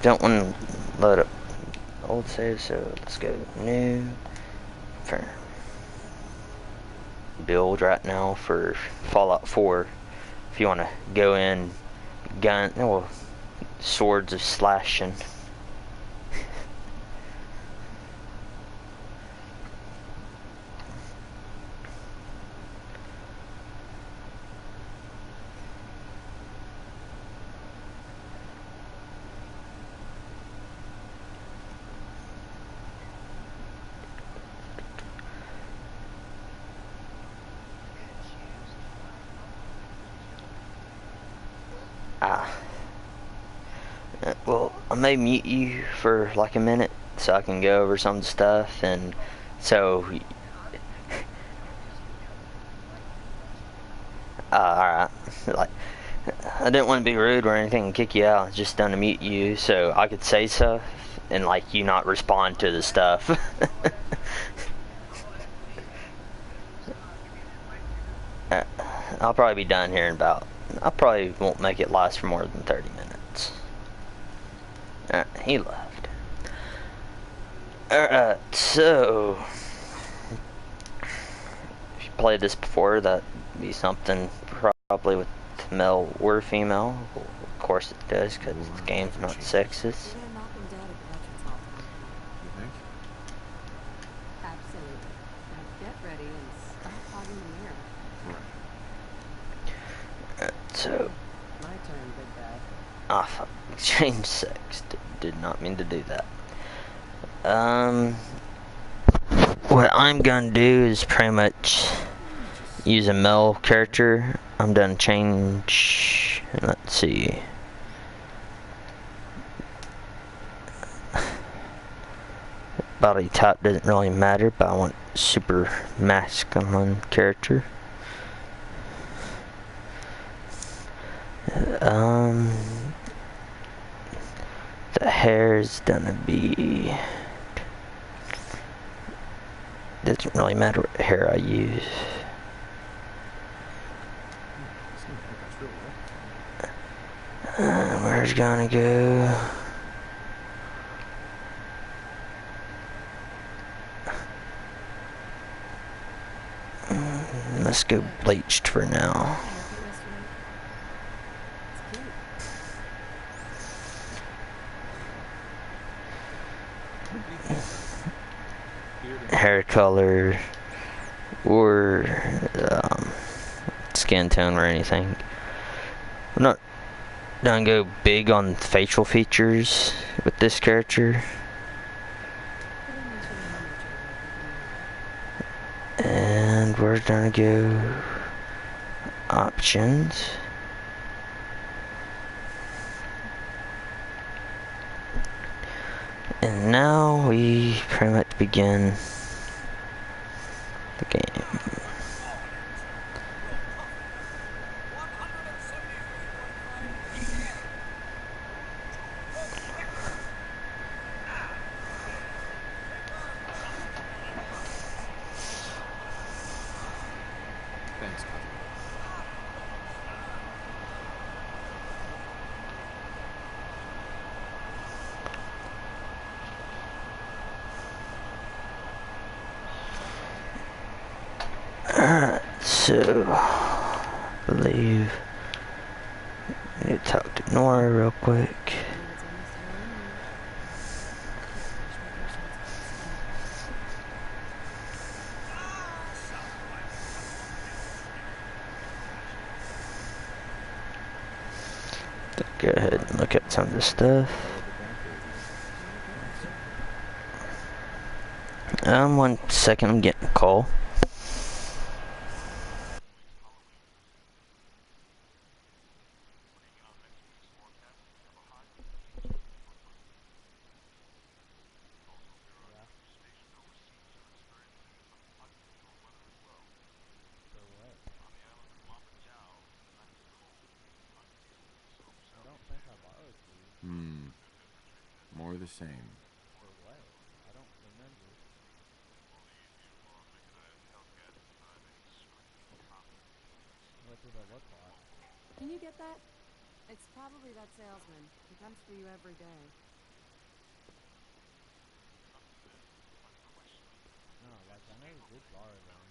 don't want to load up old save, so let's go new. For build right now for Fallout 4. If you want to go in, gun, well, swords of slashing. Well, I may mute you for like a minute so I can go over some stuff, and so alright. Like, I didn't want to be rude or anything and kick you out. I was just done to mute you so I could say stuff and like you not respond to the stuff. I'll probably be done here in about. I probably won't make it last for more than 30 minutes. He left. Alright, so if you played this before, that'd be something probably with male or female. Well, of course it does, because the game's not sexist. So, fuck. Change sex. Did not mean to do that. What I'm gonna do is pretty much use a male character. I'm done change. Let's see. Body type doesn't really matter, but I want super masculine character. The hair is gonna be. Doesn't really matter what hair I use. Where's gonna go? Let's go bleached for now. Hair color or skin tone or anything. I'm not gonna go big on facial features with this character. And we're gonna go options. And now we pretty much begin the game. Alright, so I believe I need to talk to Nora real quick. Go ahead and look at some of the stuff. 1 second, I'm getting a call. More the same. Can you get that? It's probably that salesman. He comes for you every day. like I never did borrow them.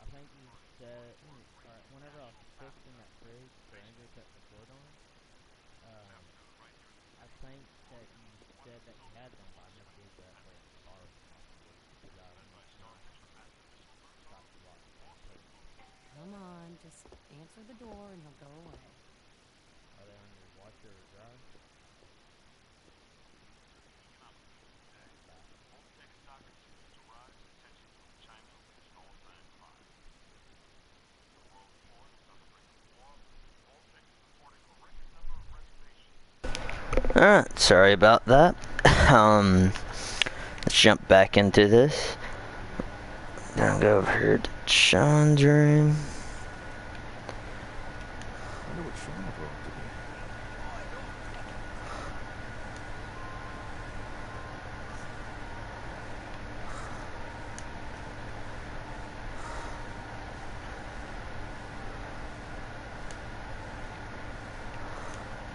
I think you said, alright, whenever I was fixing that fridge for Andrew to cut the cord on, I think that you said that you had them, but I never did that, so borrow them off of you. Because I remember tried to lock it and couldn't. Come on, just answer the door and he'll go away. Are they on your washer or dryer? Alright, sorry about that. Let's jump back into this. Now go over here to Sean's room. I wonder what Sean brought today.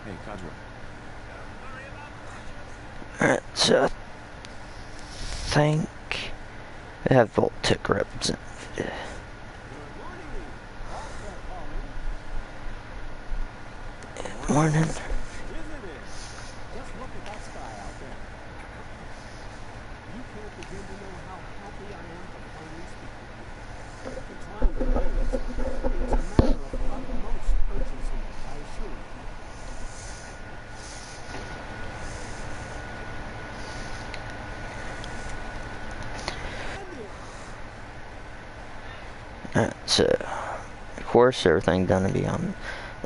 Hey, Kadra. Alright, so I think we have Voltic representative. Good morning. Isn't it? Just look at that sky out there. You can't begin to know how happy I am to finally speak with you. The time delays. It's a matter of utmost urgency, I assure you. Alright, so of course everything gonna be on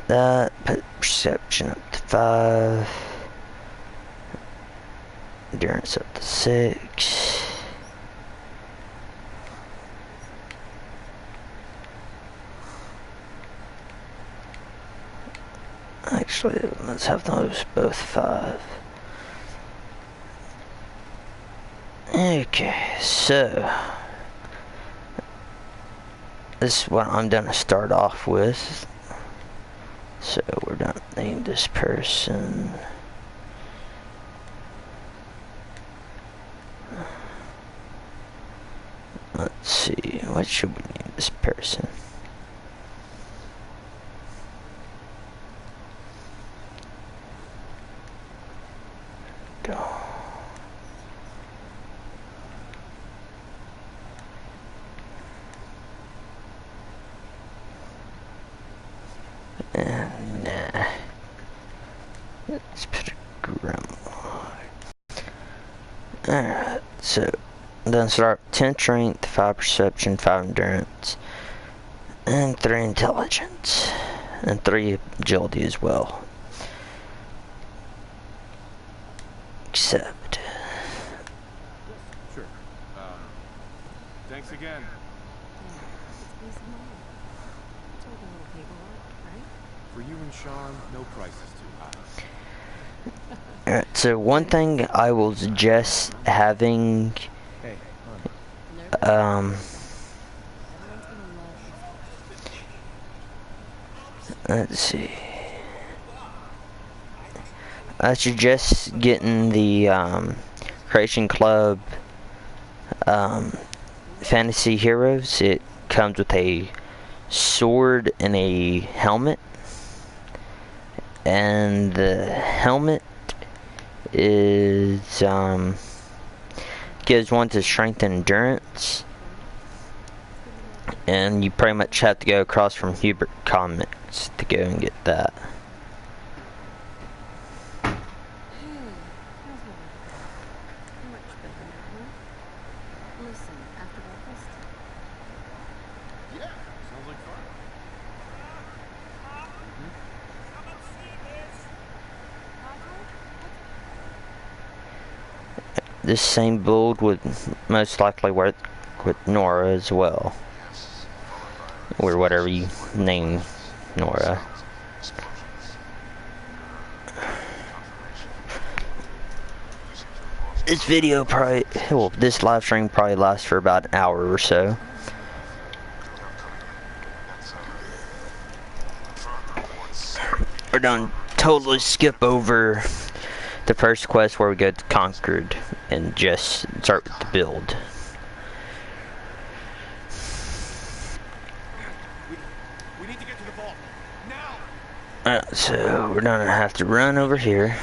that. Put perception up to 5. Endurance up to 6. Actually, let's have those both 5. Okay, so this is what I'm gonna start off with. So we're gonna name this person. Let's see, what should we name this person? Go. And let's put a grandma. Alright, so then start 10 strength, 5 perception, 5 endurance, and 3 intelligence, and 3 agility as well. Except. Yes, sure. Thanks again. It's peace of mind. It's like a little paperwork, right? For you and Sean, no price is too high. Alright, so one thing I will suggest having, Hey, Everyone's gonna love let's see. I suggest getting the Creation Club Fantasy Heroes. It comes with a sword and a helmet, and the helmet is gives one to strength and endurance, and you pretty much have to go across from Hubert Comics to go and get that. much better now, huh? Listen, after breakfast, yeah, sounds like fun. This same build would most likely work with Nora as well, or whatever you name Nora. This video probably, well, this live stream probably lasts for about an hour or so. We're done. Totally skip over the first quest where we go to Concord and just start with the build. So we're gonna have to run over here.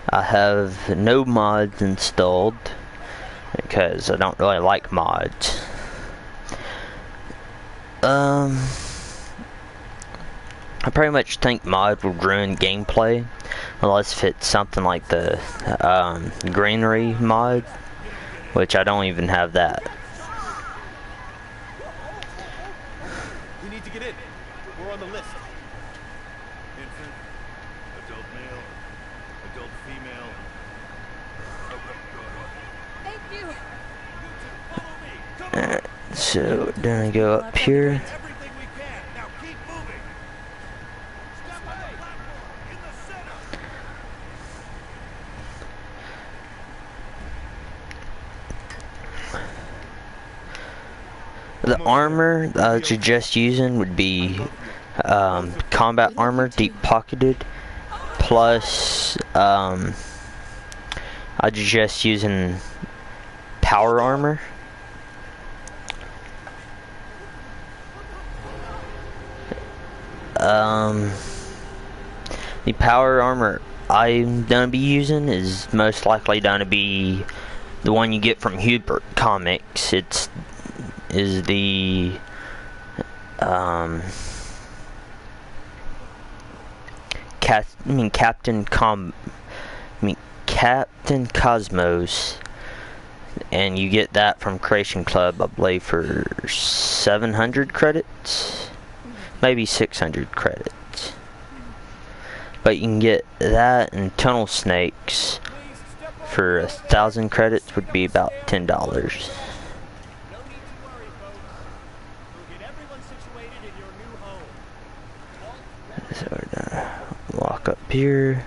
I have no mods installed because I don't really like mods. I pretty much think mod will ruin gameplay unless if it's something like the greenery mod, which I don't even have that. We need to get in. We're on the list. Infant, adult male, adult female. Thank you. Follow me. Come on. So we're gonna go up here. Everything we can. Now keep moving. Step on the platform in the center. The armor I would suggest using would be combat armor, deep pocketed, plus I'd suggest using power armor. The power armor I'm gonna be using is most likely gonna be the one you get from Hubert Comics. Is the Captain Cosmos, and you get that from Creation Club, I believe, for 700 credits, maybe 600 credits. But you can get that and Tunnel Snakes for 1,000 credits, would be about $10. No need to worry, folks. We'll get everyone situated in your new home. So we're gonna walk up here.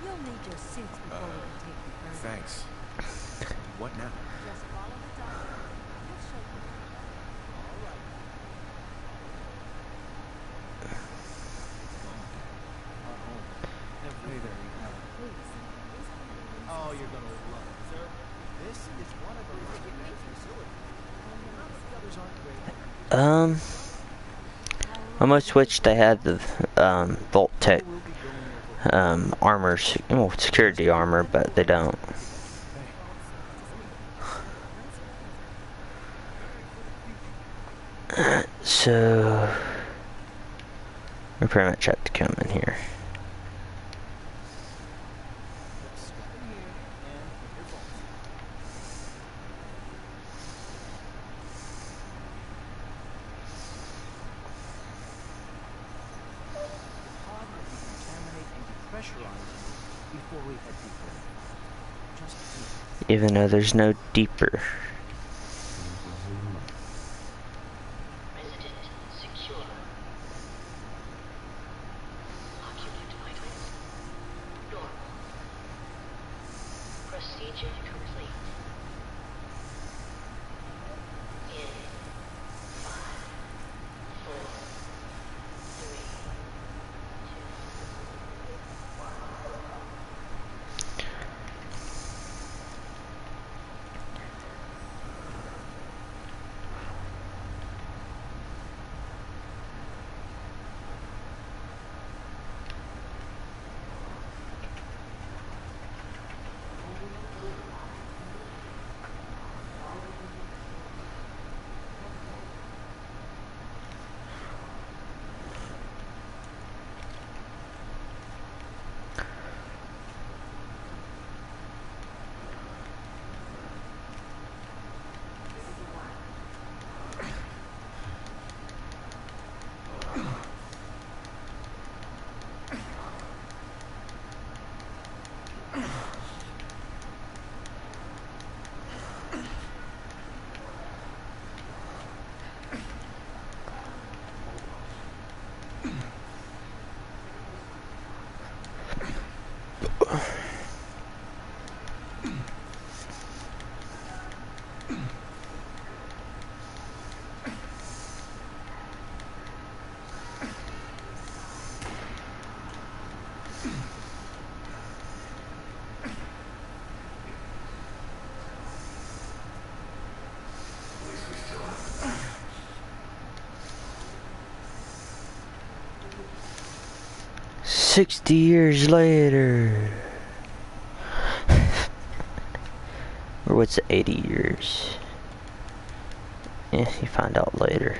You'll need your suits before we can take you further. Thanks. What now? Just follow the doctor. He'll show you. All right. Hey there. Please. Oh, you're gonna love it, sir. This is one of our recognized facilities. Not that the others aren't great. I most wish they had the Vault Tech We'll be going over armor, well, security armor, but they don't. So we pretty much have to come in here. before we head deeper. Just Even though there's no deeper. Resident secure. Occupant vitals normal. Procedure complete. In 5, 4, 3, 2, 1. 60 years later. Or what's 80 years? Yeah, you find out later.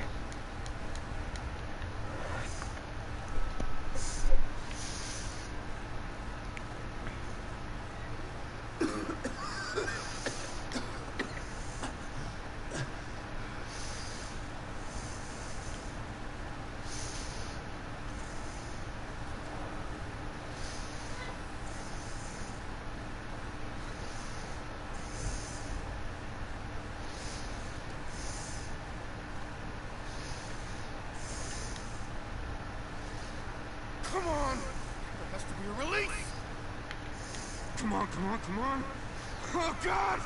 Come on! There has to be a release! Come on, come on, come on! Oh, God!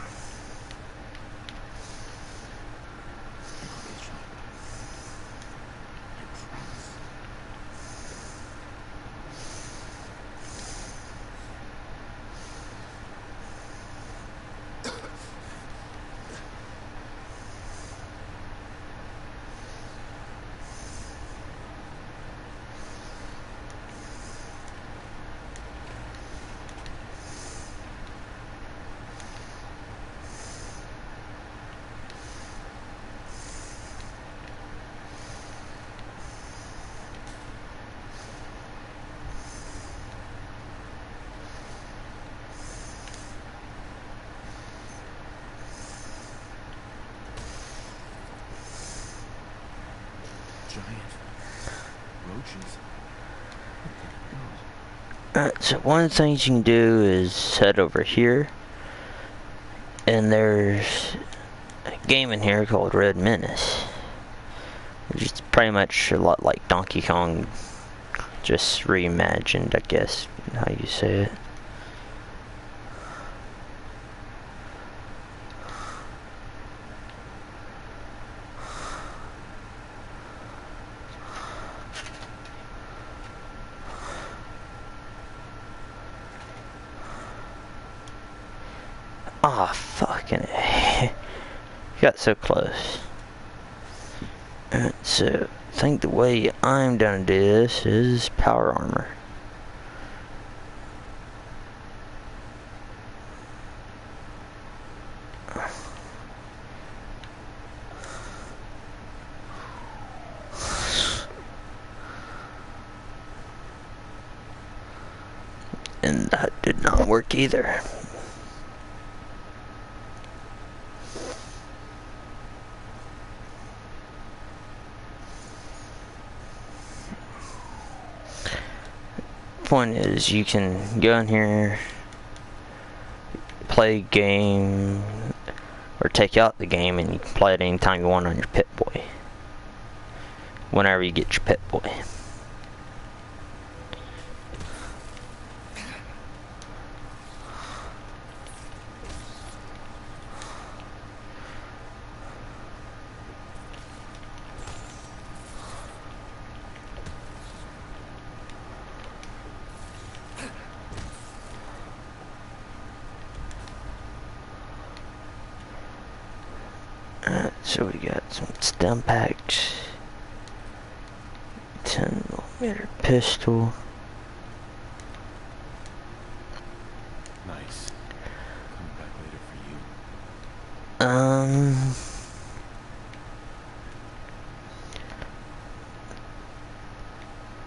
Giant roaches. So one of the things you can do is head over here, and there's a game in here called Red Menace, which is pretty much a lot like Donkey Kong, just reimagined, I guess, how you say it. Ah, fucking A. Got so close. So, I think the way I'm gonna do this is power armor. And that did not work either. Point is, you can go in here, play game, or take out the game, and you can play it anytime you want on your Pip-Boy. Whenever you get your Pip-Boy. So we got some stem packs, 10mm pistol. Nice. Coming back later for you.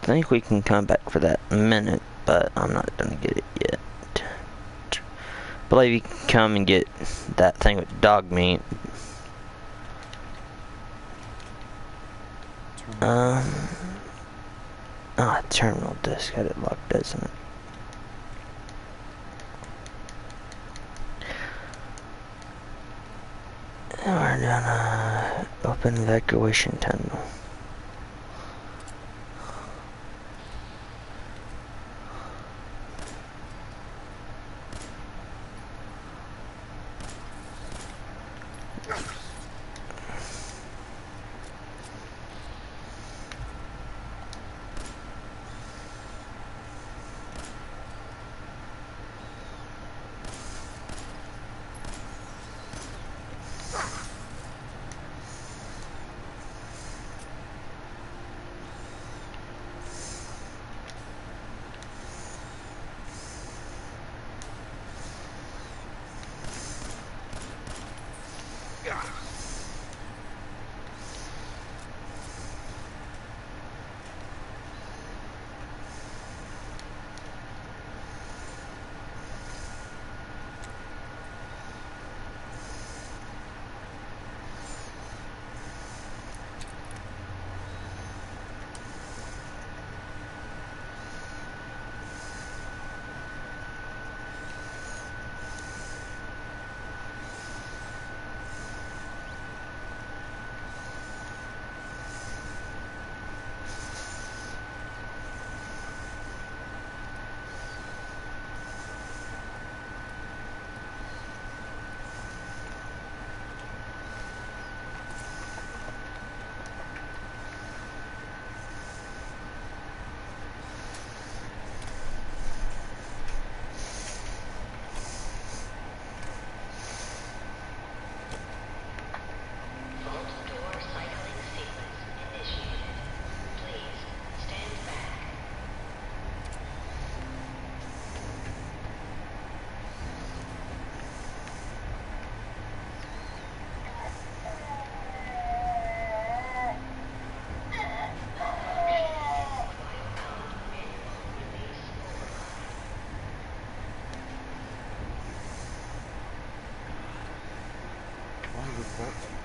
I think we can come back for that in a minute, but I'm not gonna get it yet. Believe you can come and get that thing with dog meat. Terminal disk had it locked, doesn't it? And we're gonna open evacuation tunnel.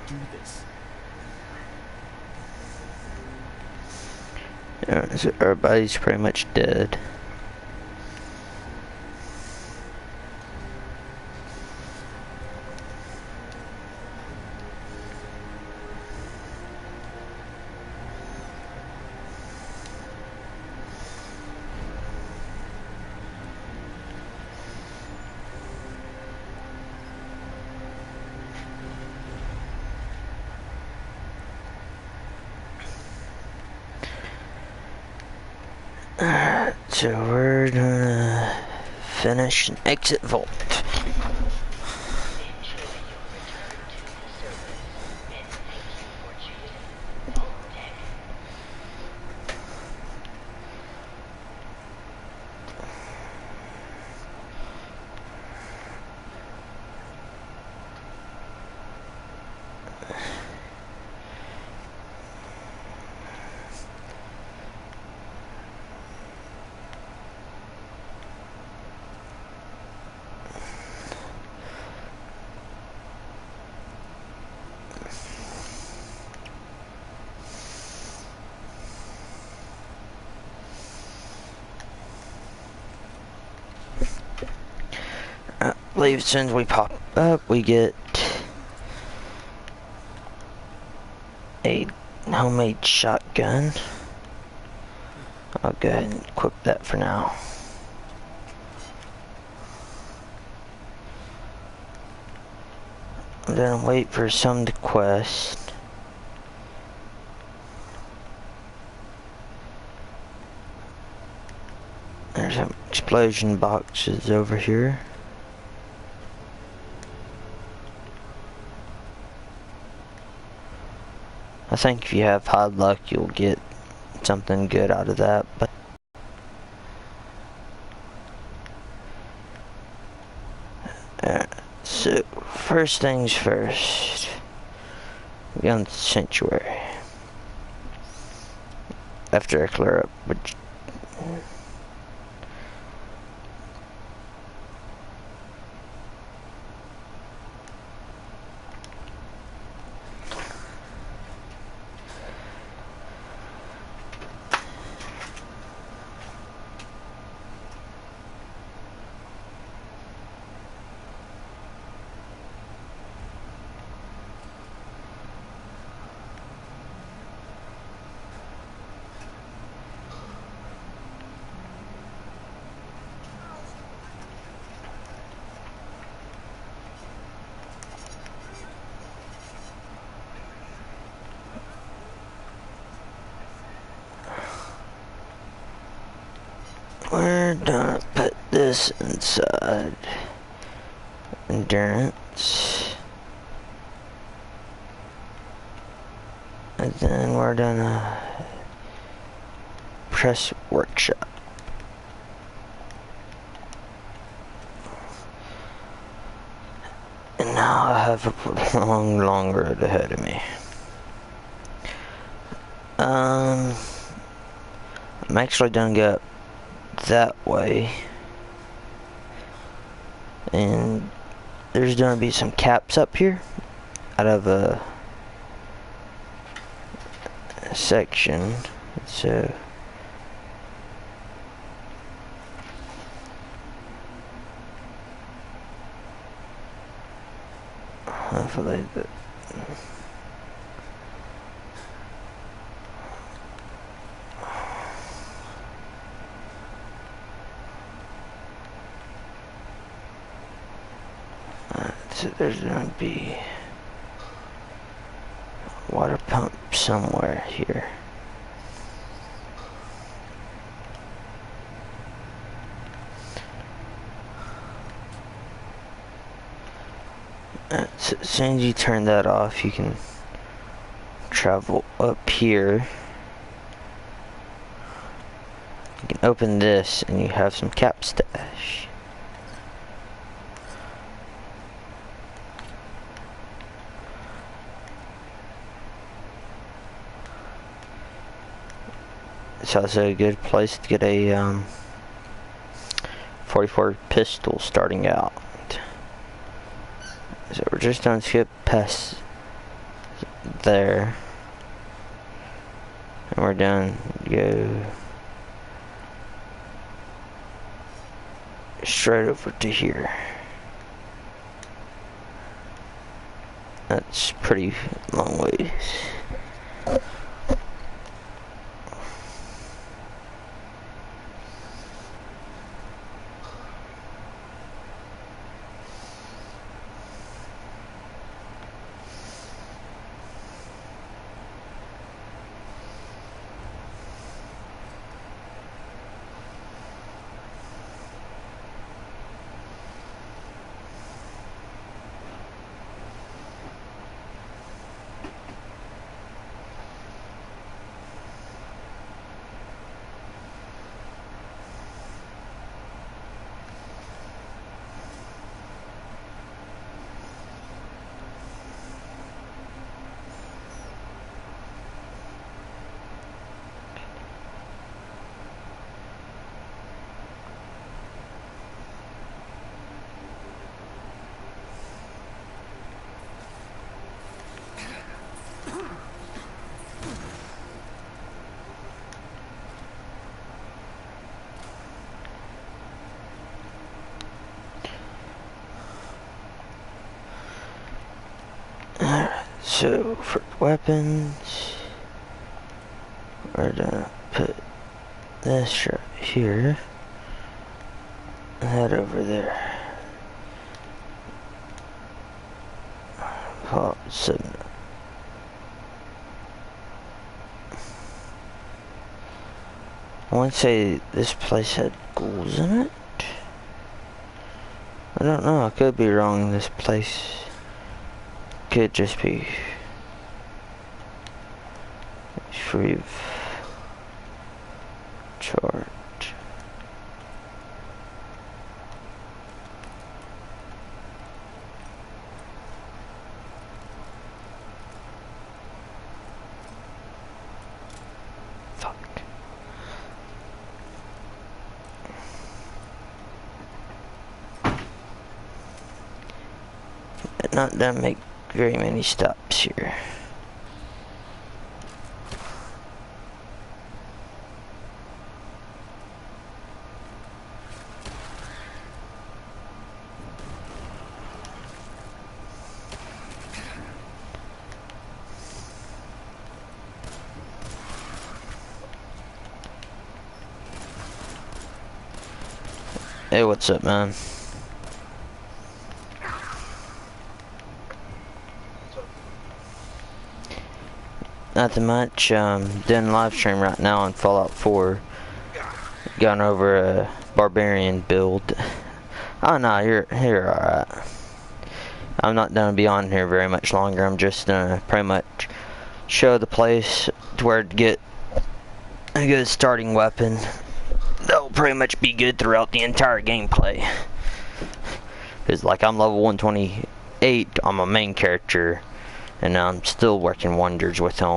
do this. So everybody's pretty much dead. Alright, so we're gonna finish an exit vault. Enjoy your return to the surface, and thank you for choosing Vault Tech. I believe as soon as we pop up, we get a homemade shotgun. I'll go ahead and equip that for now. I'm gonna wait for some to quest. There's some explosion boxes over here. I think if you have high luck, you'll get something good out of that. But so first things first, we go into the sanctuary. After I clear up, which we're gonna put this inside. Endurance. And then we're gonna press workshop. And now I have a long road ahead of me. I'm actually gonna go that way, and there's gonna be some caps up here out of a section, so hopefully that so there's gonna be a water pump somewhere here. So as soon as you turn that off, you can travel up here. You can open this and you have some cap stash. It's also a good place to get a 44 pistol starting out. So we're just gonna skip past there. And we're done. Go straight over to here. That's pretty long ways. So for weapons, we're gonna put this right here, and that over there. Oh, 7. I want to say this place had ghouls in it. I don't know, I could be wrong. This place could just be free of charge. Fuck. Not done make very many stops here. Hey, what's up, man? Nothing much. Doing live stream right now on Fallout 4. Going over a barbarian build. Oh no, you're alright. I'm not gonna be on here very much longer. I'm just gonna pretty much show the place to where to get a good starting weapon. That'll pretty much be good throughout the entire gameplay. Cause like I'm level 128 on my main character, and I'm still working wonders with him. I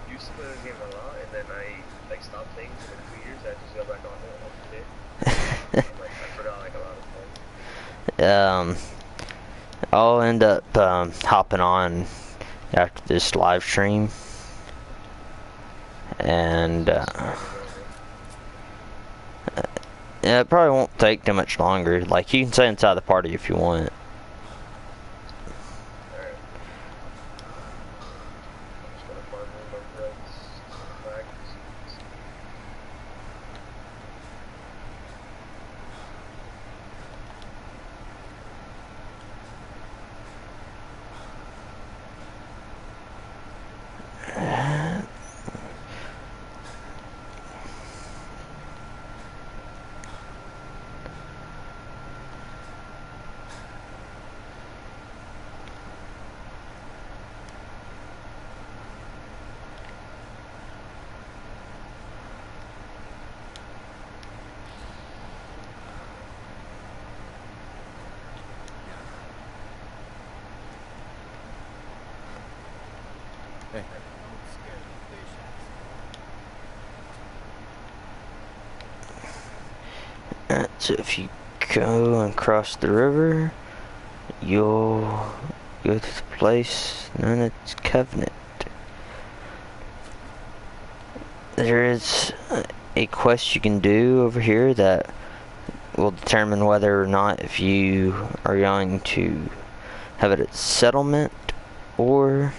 used to play the game a lot, and then I like stopped playing for like 2 years. I just got back on it today. Like I forgot like a lot of things. I'll end up hopping on after this live stream, and yeah, it probably won't take too much longer. Like, you can stay inside the party if you want. Alright. I'm just gonna farm one more friends back. So if you go and cross the river, you'll go to the place known as Covenant. There is a quest you can do over here that will determine whether or not if you are going to have it at settlement or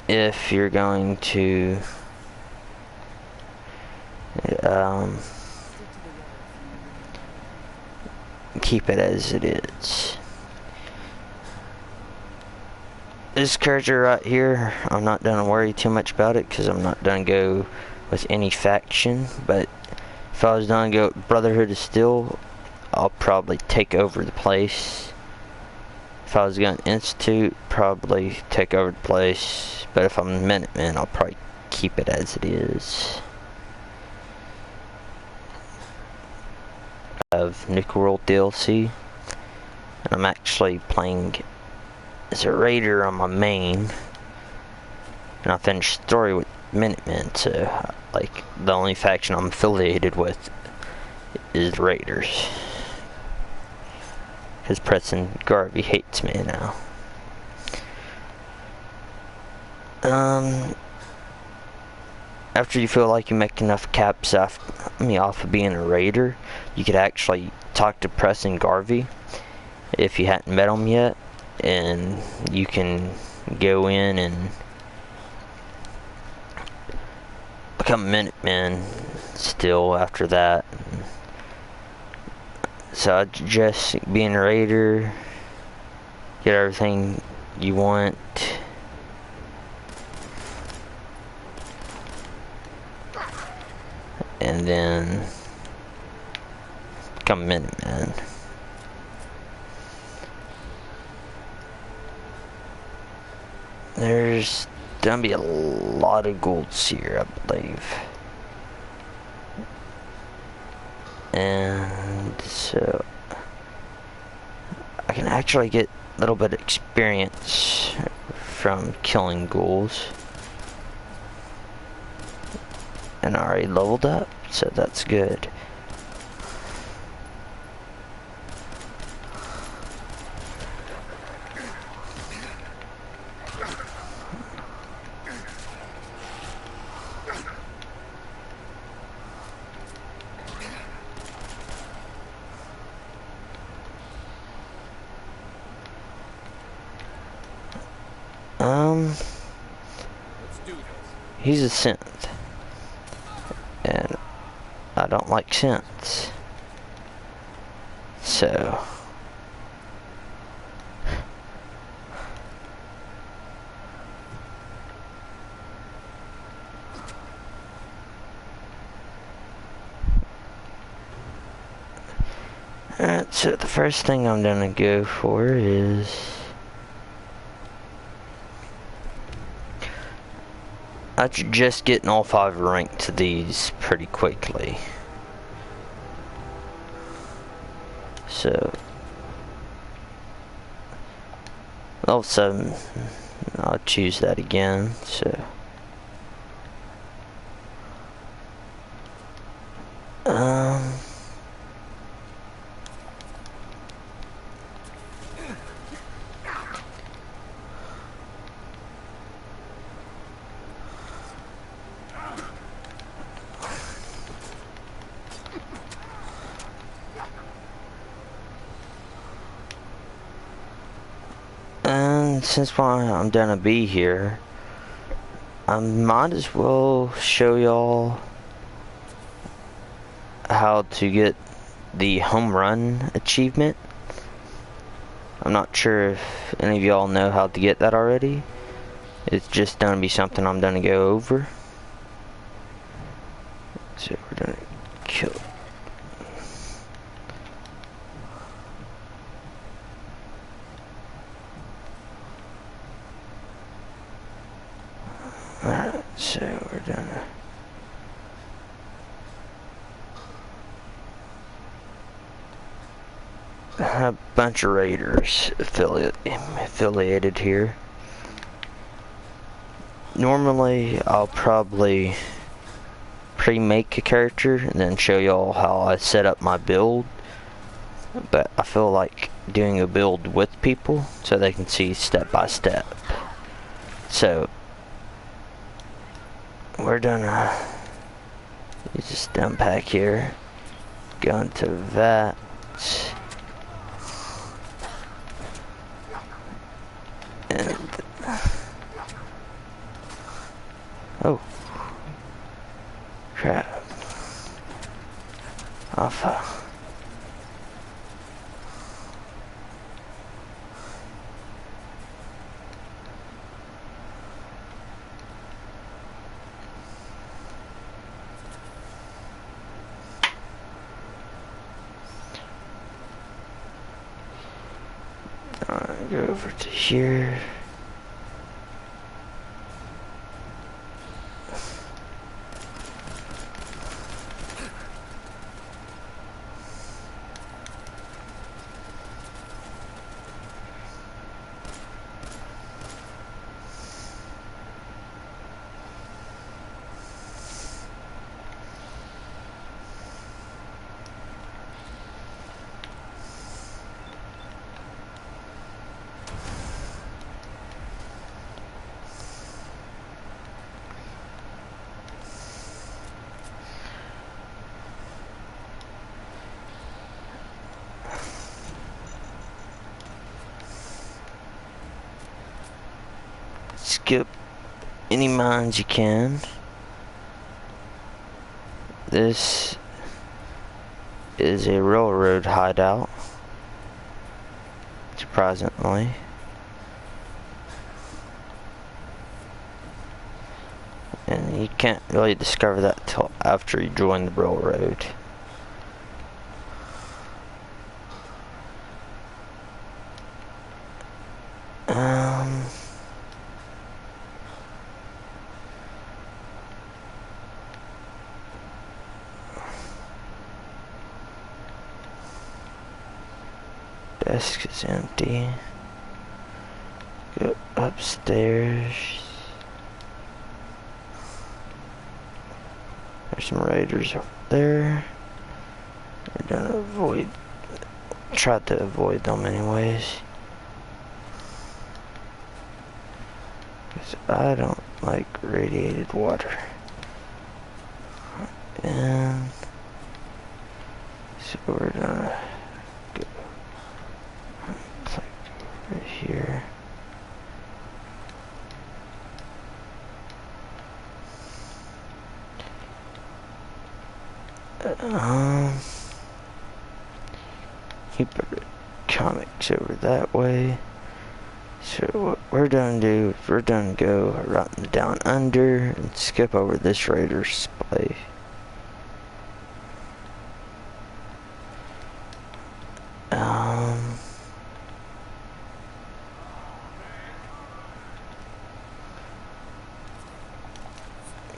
if you're going to keep it as it is. This character right here, I'm not gonna worry too much about it because I'm not gonna go with any faction, but if I was gonna go with Brotherhood of Steel, I'll probably take over the place. If I was gonna Institute, probably take over the place, but if I'm Minutemen, I'll probably keep it as it is. I have Nuka World DLC, and I'm actually playing as a raider on my main, and I finished the story with Minutemen, so like the only faction I'm affiliated with is Raiders. Because Preston Garvey hates me now. After you feel like you make enough caps off of being a raider, you could actually talk to Preston Garvey if you hadn't met him yet, and you can go in and become Minutemen still after that. So I suggest being a raider, get everything you want, and then become Minutemen. There's gonna be a lot of golds here, I believe. And so I can actually get a little bit of experience from killing ghouls. And I already leveled up, so that's good. He's a synth, and I don't like synths, so alright, so the first thing I'm gonna go for is I should just getting all 5 ranked to these pretty quickly. So level 7, I'll choose that again. So since I'm gonna be here, I might as well show y'all how to get the home run achievement. I'm not sure if any of y'all know how to get that already. It's just gonna be something I'm gonna go over. So we're gonna kill it. Alright, so we're gonna have a bunch of raiders affiliated here. Normally I'll probably pre-make a character and then show y'all how I set up my build. But I feel like doing a build with people so they can see step by step. So we're gonna use this dump pack here. Go into that. And oh crap. Alpha. Go over to here. Skip any mines you can. This is a railroad hideout, surprisingly. And you can't really discover that till after you join the railroad. Desk is empty. Go upstairs. There's some raiders over there. We're gonna try to avoid them anyways. Because I don't like radiated water. And so we're gonna go right here. Keep comics over that way. So what we're gonna do is we're gonna go right down under and skip over this Raiders place.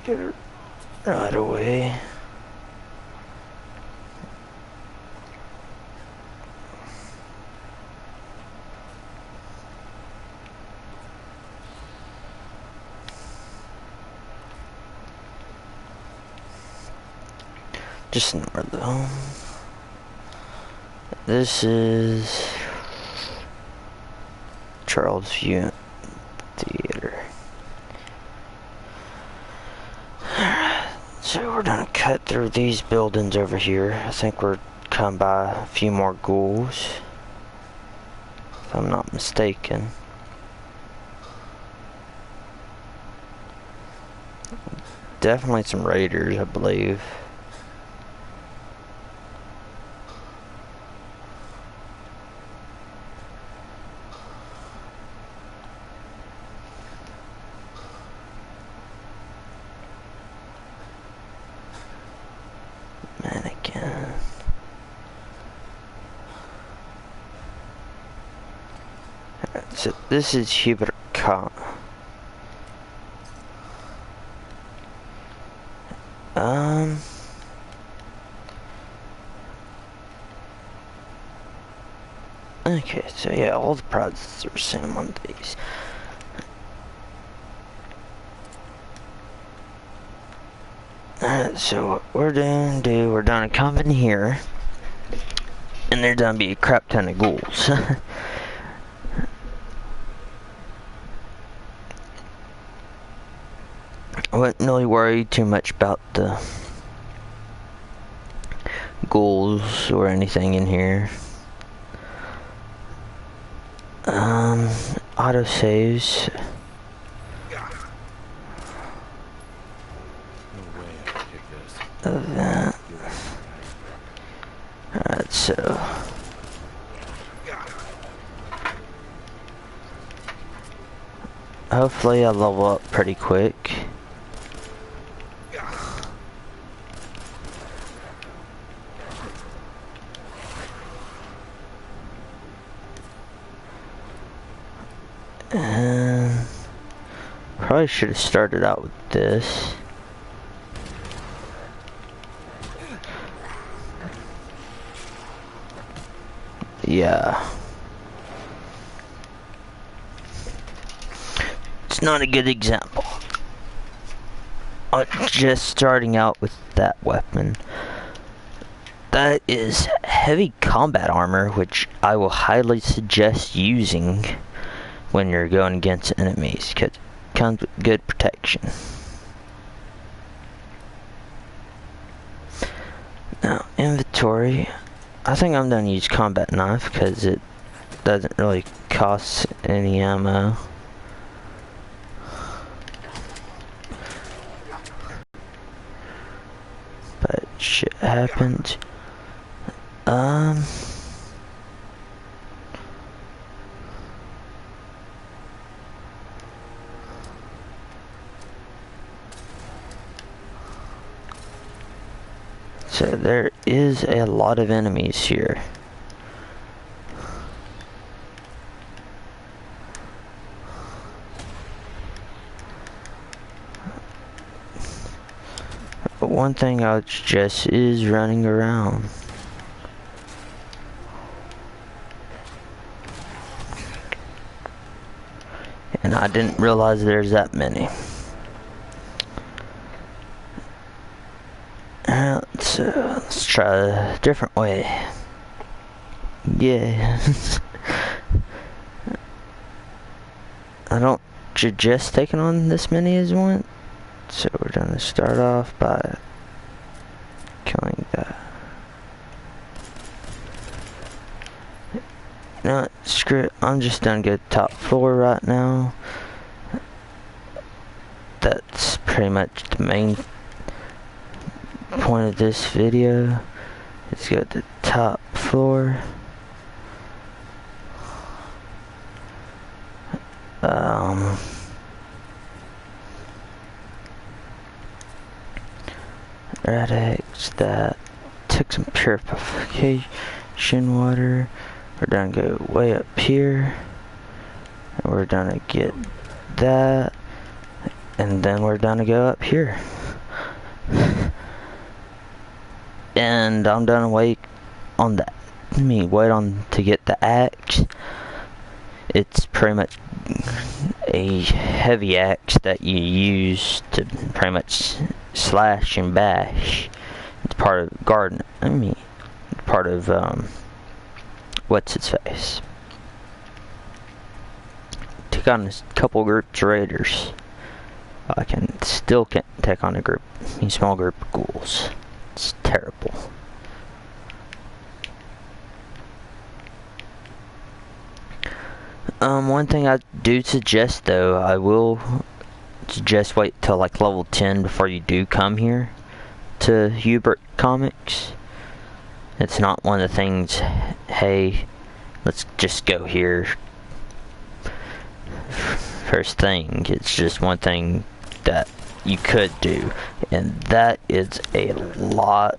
Get her right away. Just north of home. This is Charles View Theater. So we're gonna cut through these buildings over here. I think we're come by a few more ghouls, if I'm not mistaken. Definitely some raiders, I believe. Mannequin. So this is Hubert Kahn. Okay, so yeah, all the products are same on these. Alright, so what we're gonna do, we're gonna come in here, and there's gonna be a crap ton of ghouls. I wouldn't really worry too much about the ghouls or anything in here. Auto saves. No way I can kick this. Of that. Alright, so hopefully I level up pretty quick. And probably should have started out with this. Yeah. It's not a good example. Just starting out with that weapon. That is heavy combat armor, which I will highly suggest using when you're going against enemies, because it comes with good protection. Now, inventory. I think I'm gonna use combat knife because it doesn't really cost any ammo. But shit happens. So there is a lot of enemies here. But one thing I would suggest is running around. And I didn't realize there's that many. Let's try a different way. Yeah. I don't suggest taking on this many as one. So we're gonna start off by killing that. You know what? Screw it. I'm just gonna go top floor right now. That's pretty much the main point of this video. Let's go to the top floor. Radix, that took some purification water. We're gonna go way up here, and we're gonna get that, and then we're gonna go up here. And I'm gonna wait on that. Wait on to get the axe. It's pretty much a heavy axe that you use to pretty much slash and bash. It's part of garden. Part of what's its face. Took on a couple groups of raiders. I still can't take on a small group of ghouls. It's terrible. One thing I do suggest though, I will suggest wait till like level 10 before you do come here to Hubert Comics. It's not one of the things, hey, let's just go here first thing. It's just one thing that you could do, and that is a lot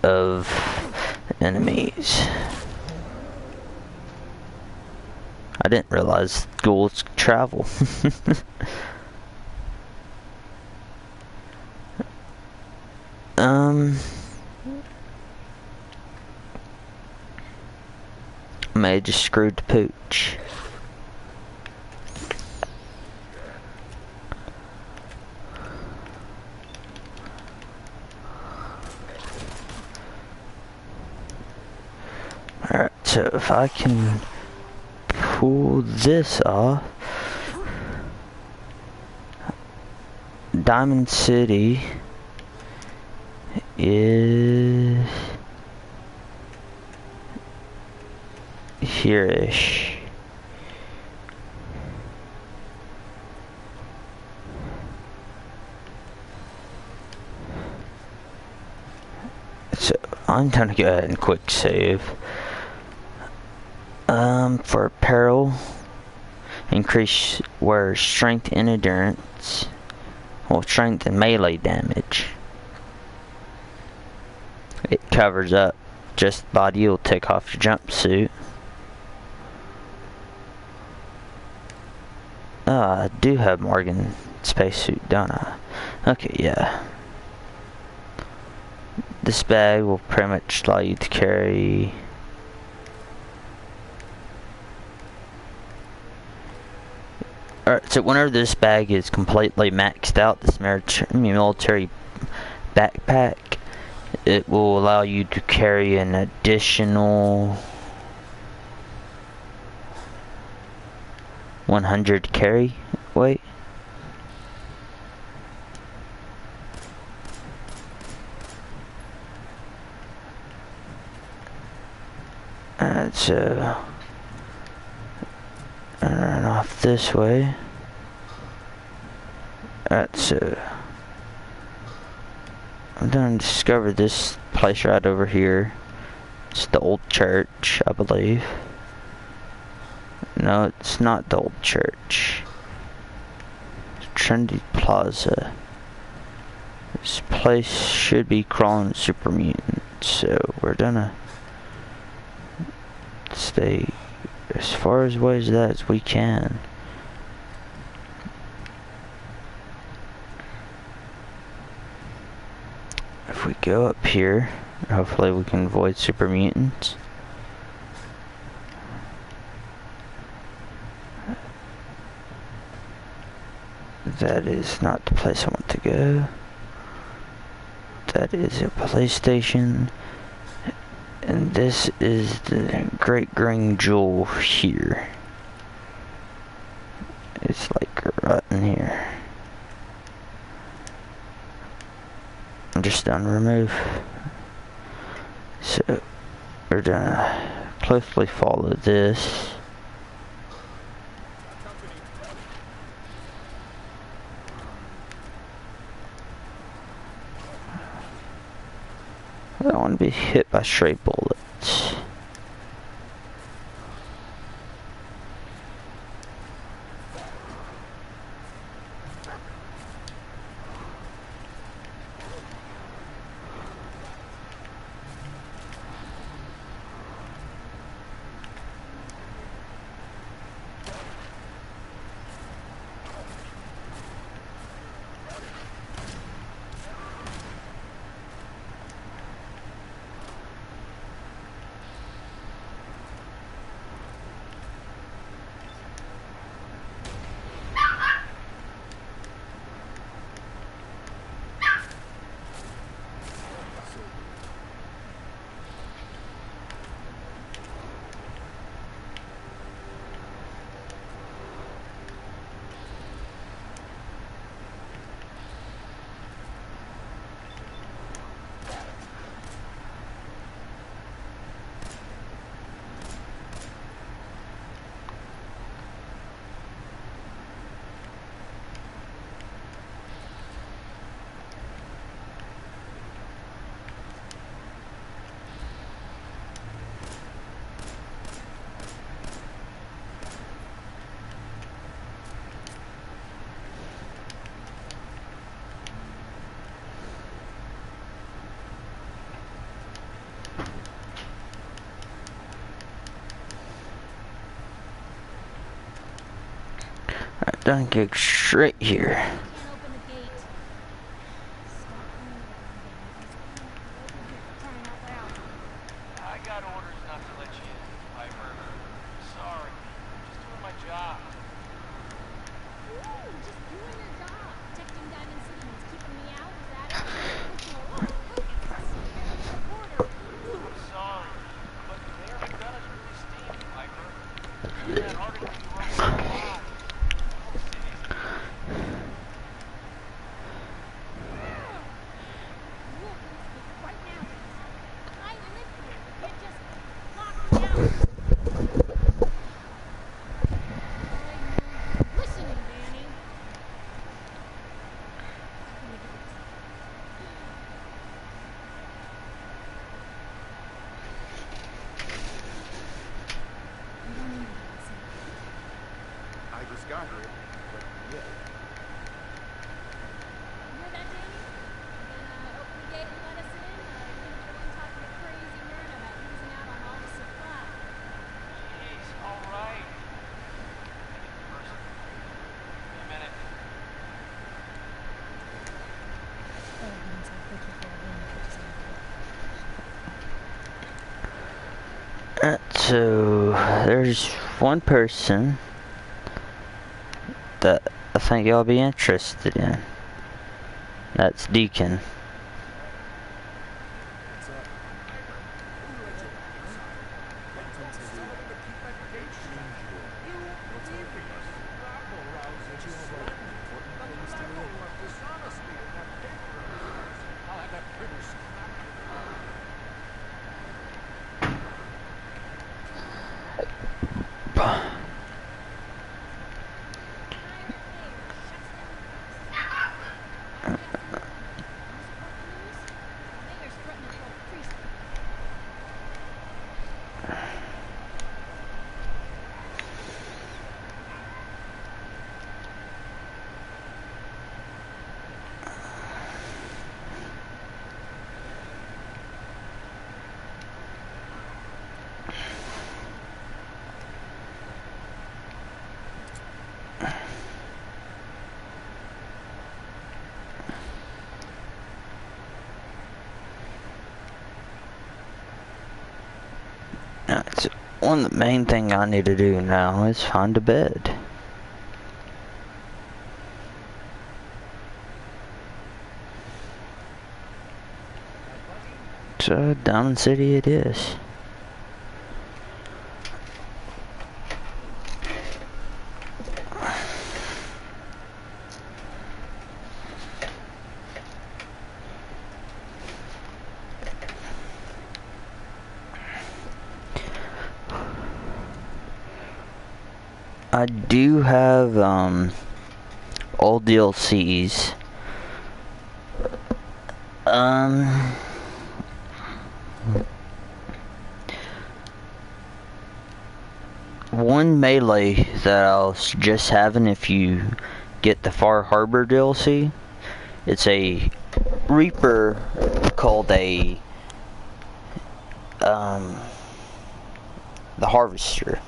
of enemies. I didn't realize ghouls travel. May have just screwed the pooch. So if I can pull this off, Diamond City is here-ish. So I'm gonna go ahead and quick save. For apparel, increase wear strength and endurance. Well, strength and melee damage. It covers up just body. You'll take off your jumpsuit. I do have Morgan spacesuit, don't I? Okay, yeah. This bag will pretty much allow you to carry Alright, so whenever this bag is completely maxed out, this military backpack, it will allow you to carry an additional 100 carry weight. Alright, so run off this way. Alright, so I'm done discovered this place right over here. It's the old church, I believe. No, it's not the old church. It's Trinity Plaza. This place should be crawling super mutants, so we're gonna stay as far away as that as we can. If we go up here, hopefully we can avoid super mutants. That is not the place I want to go. That is a police station. And this is the Great Green Jewel here. It's like right in here. I'm just done remove. So we're gonna closely follow this. I don't want to be hit by stray bullets. Don't get straight here. Can't open the gate. Stop playing around, Danny. Just come over here, crying out loud. I got orders not to let you in, Piper. Sorry. Just doing my job. Ooh, just doing your job. Protecting Diamond City means keeping me out. Is that it? Reporter. I'm sorry, but they are gonna just got here, but yeah. You hear that, Danny? You gonna open the gate and let us in, or are you gonna go in talking to crazy Myrna about losing out on all the supply? Jeez, all right. Person. Give me a minute. So there's one person that I think y'all be interested in. That's Deacon. What's up? That's one of the main thing I need to do now is find a bed. So down in the city it is. I do have old DLCs. One melee that I'll suggest having if you get the Far Harbor DLC. It's a Reaper called the Harvester.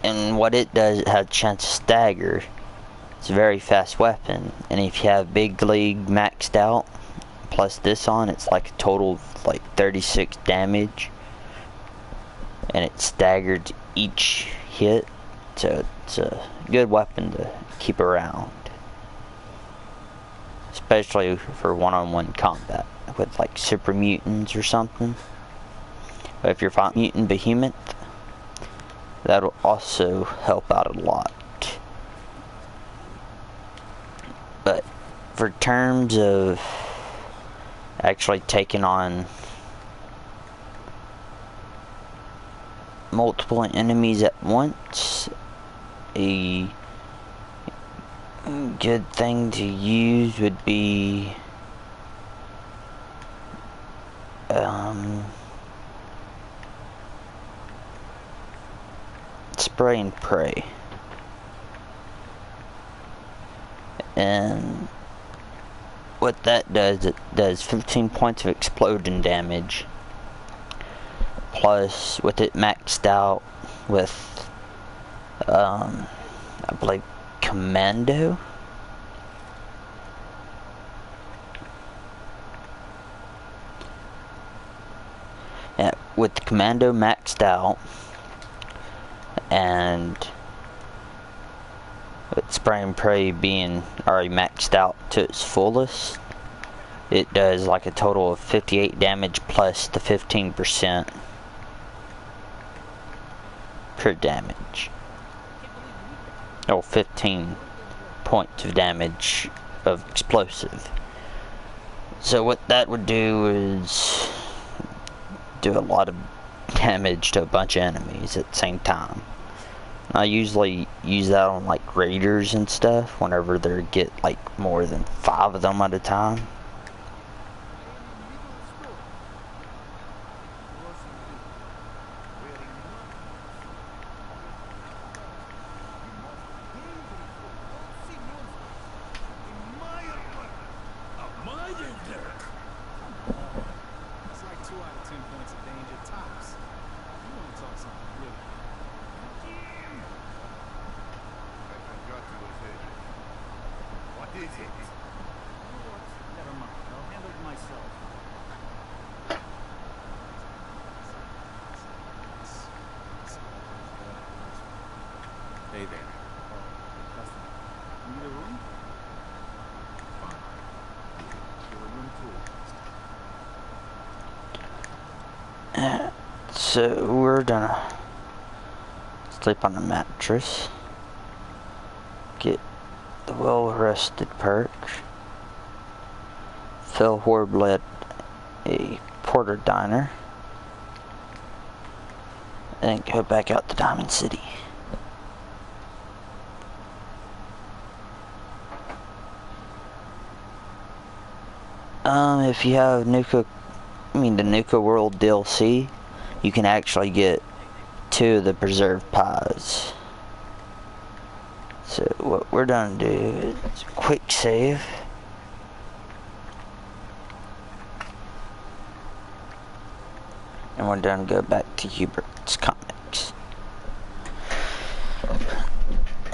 And what it does, it has a chance to stagger. It's a very fast weapon, and if you have Big League maxed out, plus this on, it's like a total of like 36 damage, and it's staggered each hit, so it's a good weapon to keep around, especially for one-on-one combat with like super mutants or something. But if you're fighting mutant behemoth, that'll also help out a lot. But for terms of actually taking on multiple enemies at once, a good thing to use would be spray and pray. And what that does, it does 15 points of exploding damage, plus with it maxed out with I believe commando. Yeah, with commando maxed out, and with spray and pray being already maxed out to its fullest, it does like a total of 58 damage plus the 15% per damage. Oh, 15 points of damage of explosive. So what that would do is do a lot of damage to a bunch of enemies at the same time. I usually use that on like raiders and stuff whenever they get like more than 5 of them at a time. It's like 2 out of 10 points of danger tops. You want to talk something real. I forgot to was it. What is it? Never mind. I'll handle it myself. Hey there. You need a room? Fine. Get a room too. So we're gonna sleep on the mattress. Get the well-rested perk. Fell horribly at a porter diner. And go back out to Diamond City. If you have the Nuka World DLC, you can actually get 2 of the preserved pies. So what we're gonna do is quick save. And we're gonna go back to Hubert's Comics.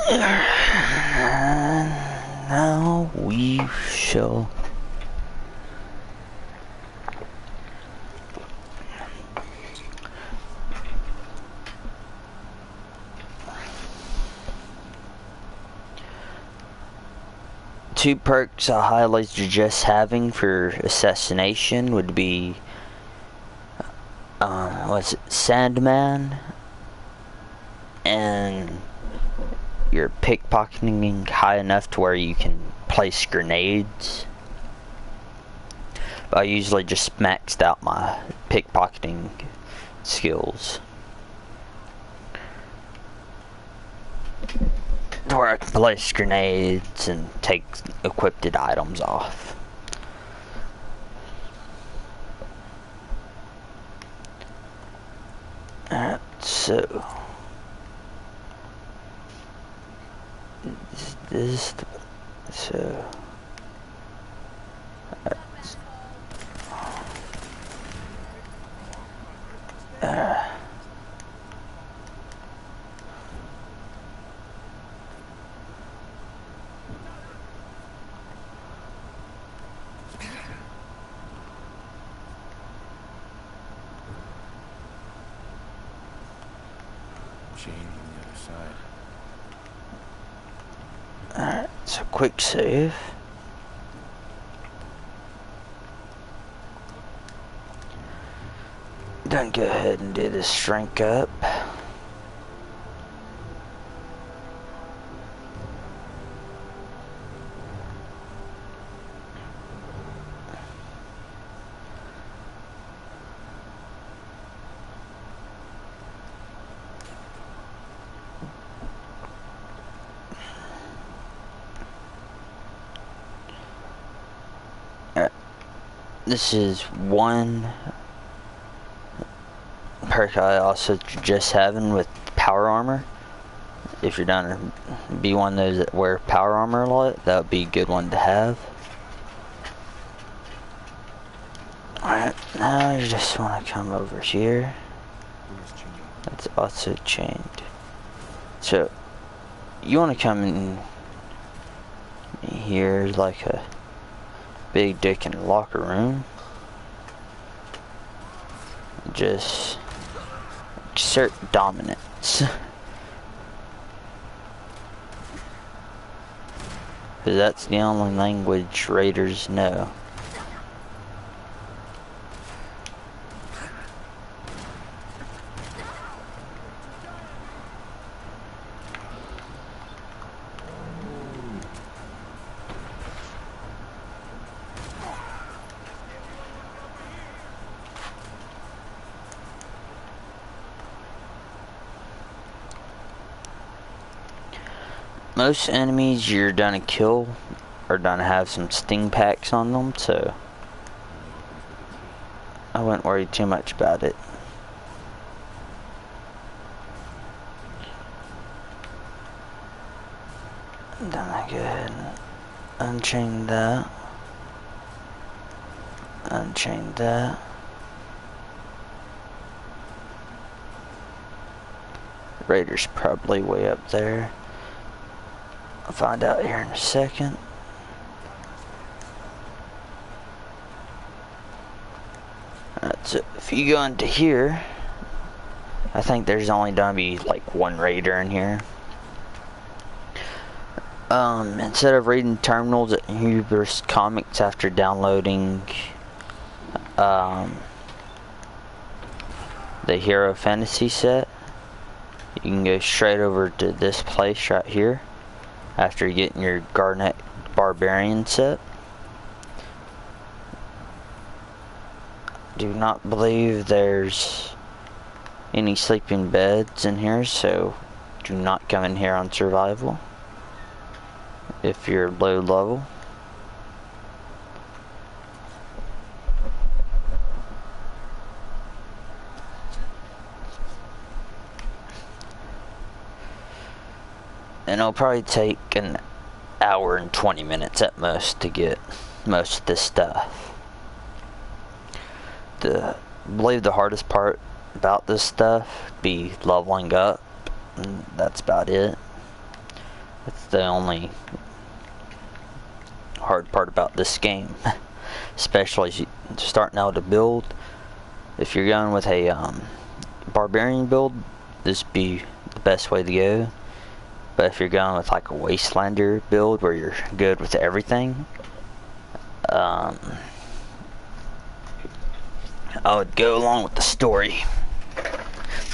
And now we shall two perks I highly suggest having for assassination would be what's it, Sandman, and you're pickpocketing high enough to where you can place grenades. But I usually just maxed out my pickpocketing skills to where I can place grenades and take equipped items off. Alright, so this so Chain on the other side. alright, so quick save. Then go ahead and do this shrink up. This is one perk I also just having with power armor. If you're down to be one of those that wear power armor a lot, that would be a good one to have. Alright, now you just want to come over here. That's also chained. So, you want to come in here like a big dick in a locker room. Just exert dominance. Because that's the only language raiders know. Most enemies you're gonna kill are gonna have some sting packs on them, so I wouldn't worry too much about it. Then I go ahead and unchain that. Unchain that. Raider's probably way up there. I'll find out here in a second. Alright, so if you go into here, I think there's only gonna be like one raider in here. Instead of reading terminals at Huber's Comics after downloading the Hero Fantasy set, you can go straight over to this place right here after getting your Garnet Barbarian set. Do not believe there's any sleeping beds in here, so do not come in here on survival if you're low level. And it'll probably take an hour and 20 minutes at most to get most of this stuff. I believe the hardest part about this stuff be leveling up, and that's about it. That's the only hard part about this game, especially as you starting out to build. If you're going with a barbarian build, this would be the best way to go. But if you're going with like a wastelander build where you're good with everything, I would go along with the story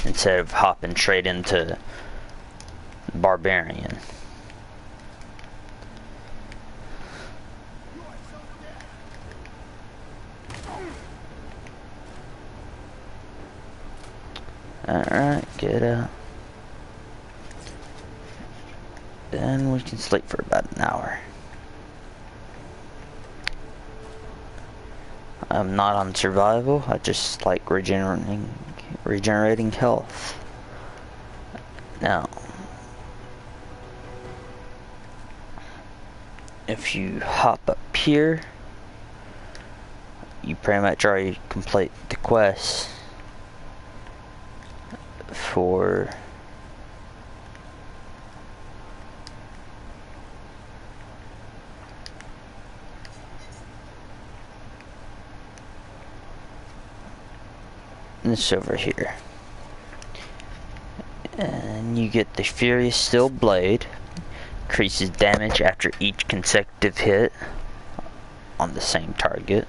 instead of hopping straight into barbarian. Alright, get up. Then we can sleep for about an hour. I'm not on survival, I just like regenerating health. Now, if you hop up here, you pretty much already complete the quest for this over here. And you get the Furious Steel Blade. Increases damage after each consecutive hit on the same target.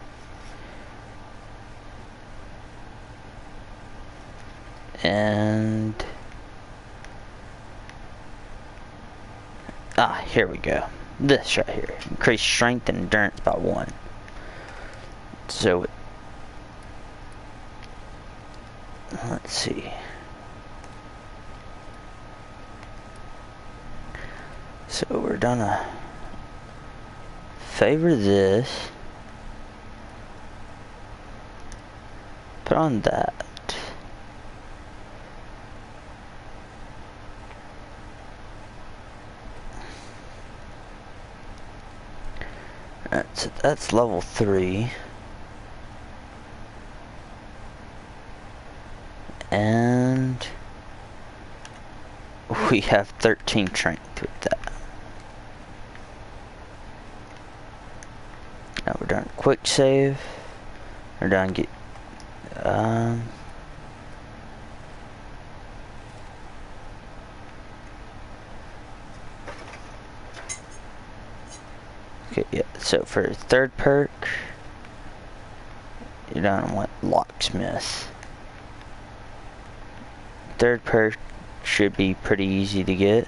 And here we go. This right here. Increase strength and endurance by 1. So let's see. So we're gonna favor this. Put on that. Alright, so that's level 3. And we have 13 strength with that. Now we're done quick save. We're done get okay, yeah, so for third perk, you don't want locksmith. Third perk should be pretty easy to get.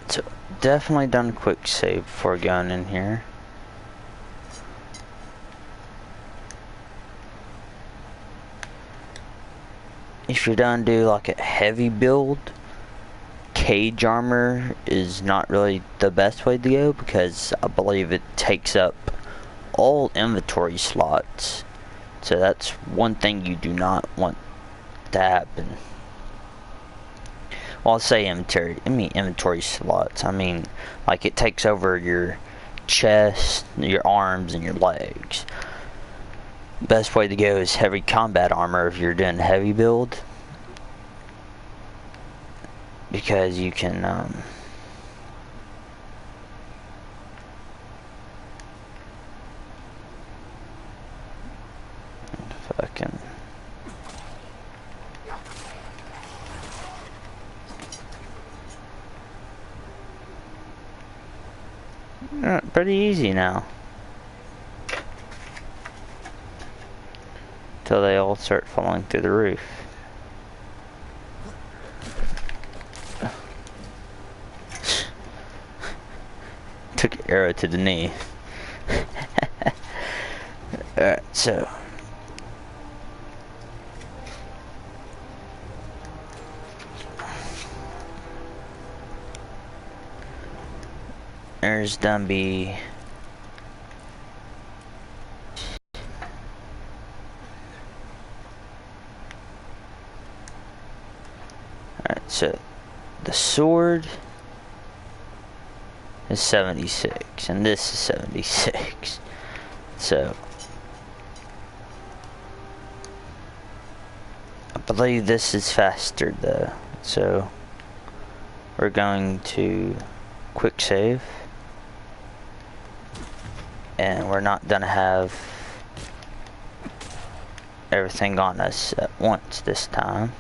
So definitely done a quick save before going in here. If you're done do like a heavy build, cage armor is not really the best way to go because I believe it takes up all inventory slots. So that's one thing you do not want to happen. Well, I'll say inventory slots. I mean, like it takes over your chest, your arms, and your legs. Best way to go is heavy combat armor if you're doing heavy build. Because you can, fucking... pretty easy now. Till they all start falling through the roof. Took an arrow to the knee. Alright, so... There's Dumby. Alright, so the sword is 76 and this is 76. So I believe this is faster though. So we're going to quick save. And we're not gonna have everything on us at once this time.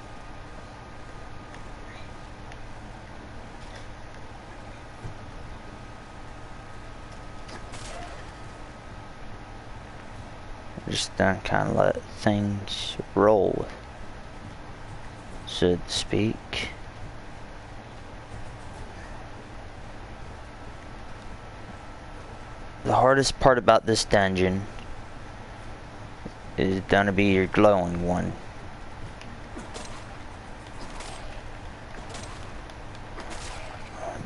Just gonna kind of let things roll, so to speak. The hardest part about this dungeon is gonna be your glowing one.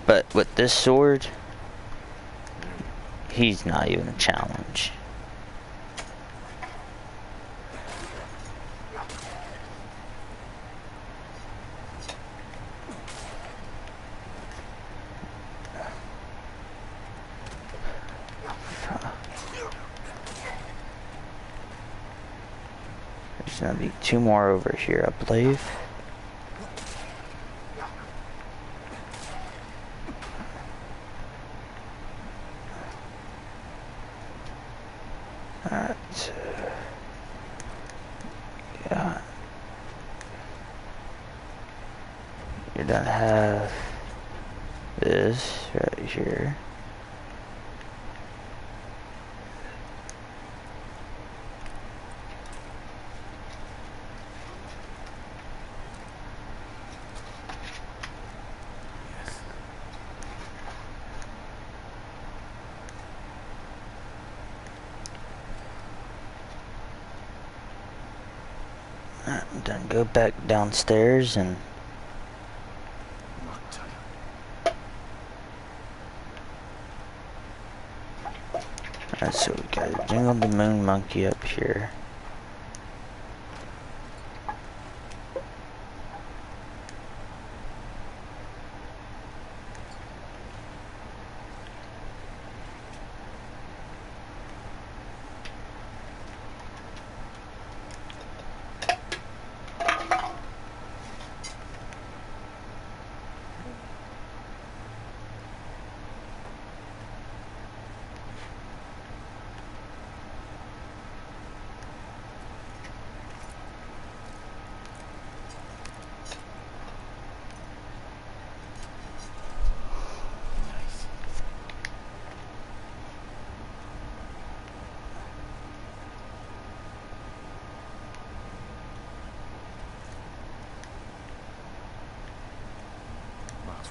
But with this sword, he's not even a challenge. There's gonna be two more over here, I believe. Alright. Yeah. You're gonna have this right here. Then go back downstairs and alright, so we got Jingle the Moon Monkey up here.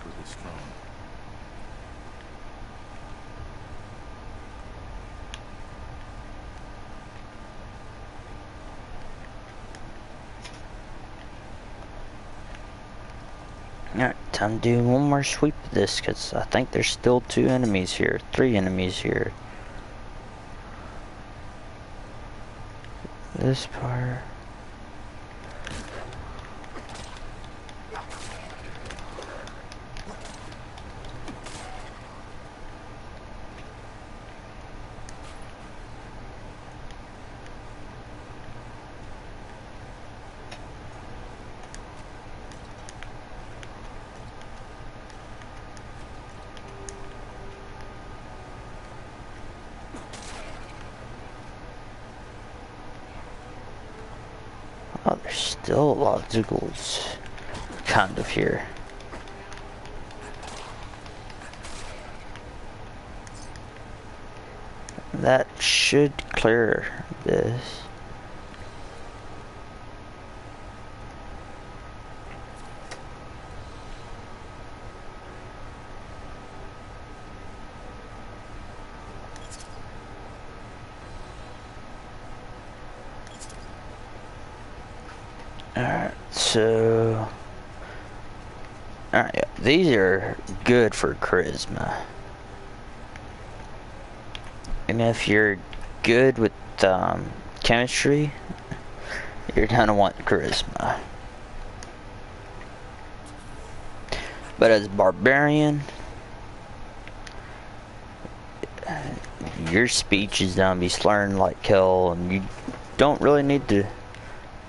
Really strong. Alright, time to do one more sweep of this, because I think there's still 2 enemies here. 3 enemies here. This part. Oh, there's still a lot of Zoogles kind of here. That should clear this. Alright, so... Alright, these are good for charisma. And if you're good with chemistry, you're gonna want charisma. But as barbarian, your speech is gonna be slurring like hell, and you don't really need to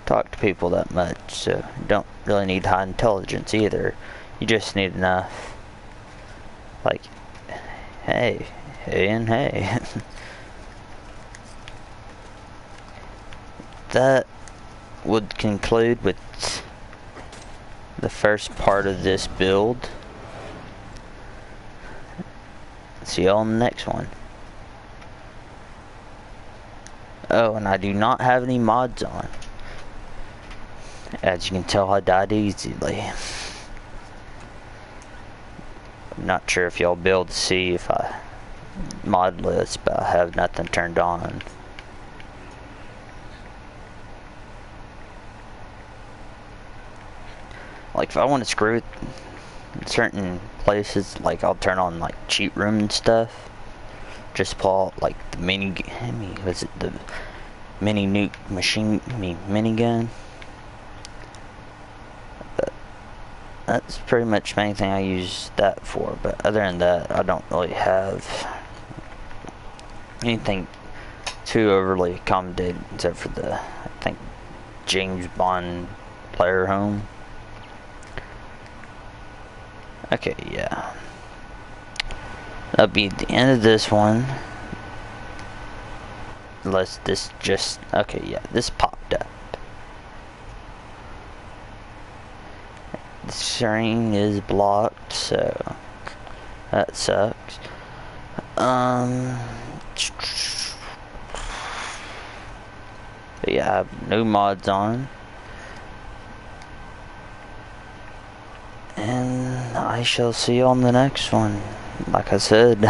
talk to people that much, so you don't really need high intelligence either. You just need enough, like, hey, and hey. That would conclude with the first part of this build. See y'all in the next one. Oh, and I do not have any mods on. As you can tell, I died easily. I'm not sure if y'all be able to see if I mod list, but I have nothing turned on. Like if I want to screw with certain places, like I'll turn on like cheat room and stuff. Just pull out like the was it the mini nuke minigun? That's pretty much the main thing I use that for, but other than that, I don't really have anything too overly accommodated except for the, I think, James Bond player home. Okay, yeah. That'll be the end of this one. Unless this just, okay, yeah, this popped up. The screen is blocked, so that sucks. But yeah, I have no mods on. And I shall see you on the next one. Like I said.